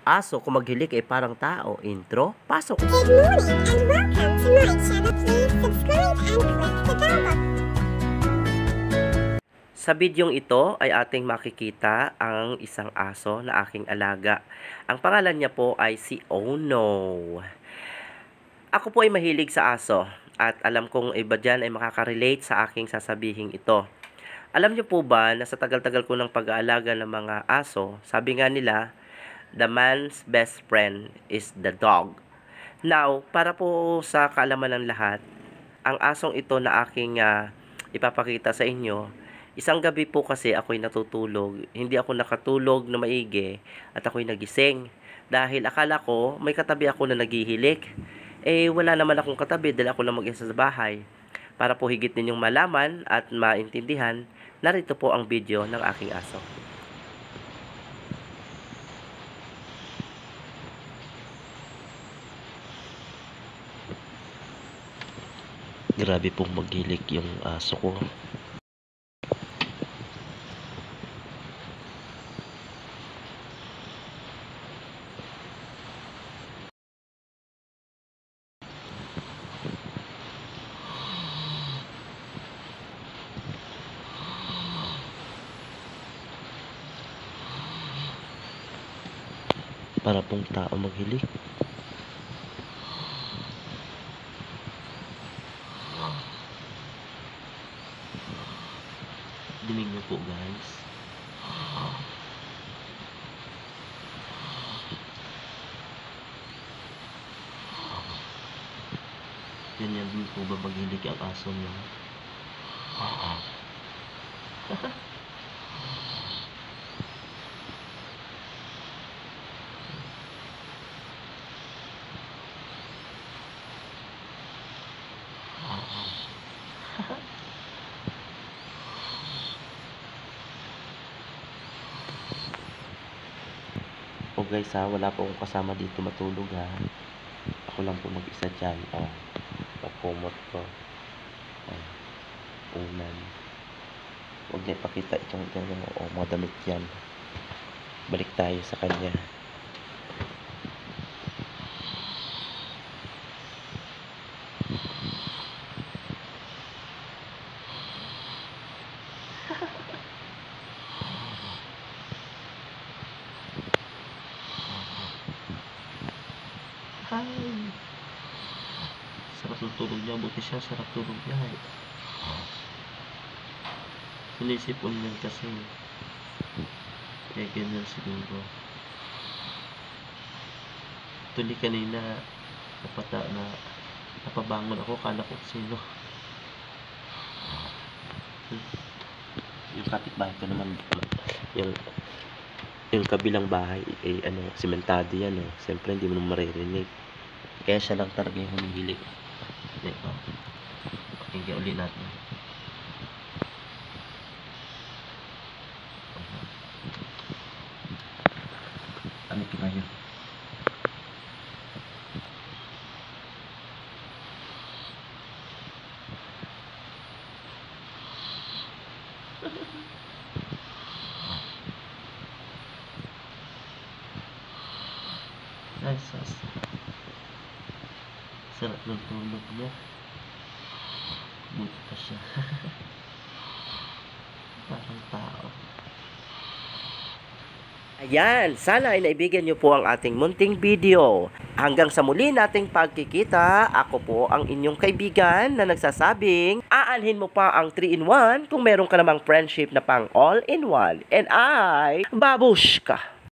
aso kung maghilik ay parang tao. Intro, pasok! Good morning and welcome to my channel. Please subscribe and click the bell button. Sa bidyong ito ay ating makikita ang isang aso na aking alaga. Ang pangalan niya po ay si Ono. Ako po ay mahilig sa aso at alam kong iba dyan ay makaka-relate sa aking sasabihing ito. Alam niyo po ba na sa tagal-tagal ko ng pag-aalaga ng mga aso, sabi nga nila, the man's best friend is the dog. Now, para po sa kaalaman ng lahat, ang asong ito na aking ipapakita sa inyo, isang gabi po kasi ako'y natutulog, hindi ako nakatulog na maigi at ako'y nagising. Dahil akala ko may katabi ako na naghihilik. Wala naman akong katabi dahil ako lang mag-isa sa bahay. Para po higit ninyong malaman at maintindihan, narito po ang video ng aking aso. Grabe pong maghilik yung aso ko. Para pong tao maghilik. Dinig niyo po guys. Ganyan din po ba maghilig ang aso niyo? O guys wala po akong kasama dito matulog ako lang po mag-isa dyan. Pakumot ko. Unan. Huwag niya ipakita itong mga damit yan. Balik tayo sa kanya. Hi! Sarap ng tulog niya. Buti siya, sarap tulog niya. Sinisipon niyan kasi. Kaya ganyan siguro. Tuloy kanina, napabangon ako. Kala ko sino. Yung kapitbahay ko naman, yung kabilang bahay sementado yan siyempre hindi mo maririnig, kaya siya lang talaga yung humihilig. Pakinggan ulit natin. Ano ito kayo? Sarap ng tulog niya. Buti pa siya. Parang tao. Ayan, sana ay naibigan niyo po ang ating munting video. Hanggang sa muli nating pagkikita, ako po ang inyong kaibigan na nagsasabing, aanhin mo pa ang 3-in-1 kung meron ka namang friendship na pang all-in-one. And I, babushka!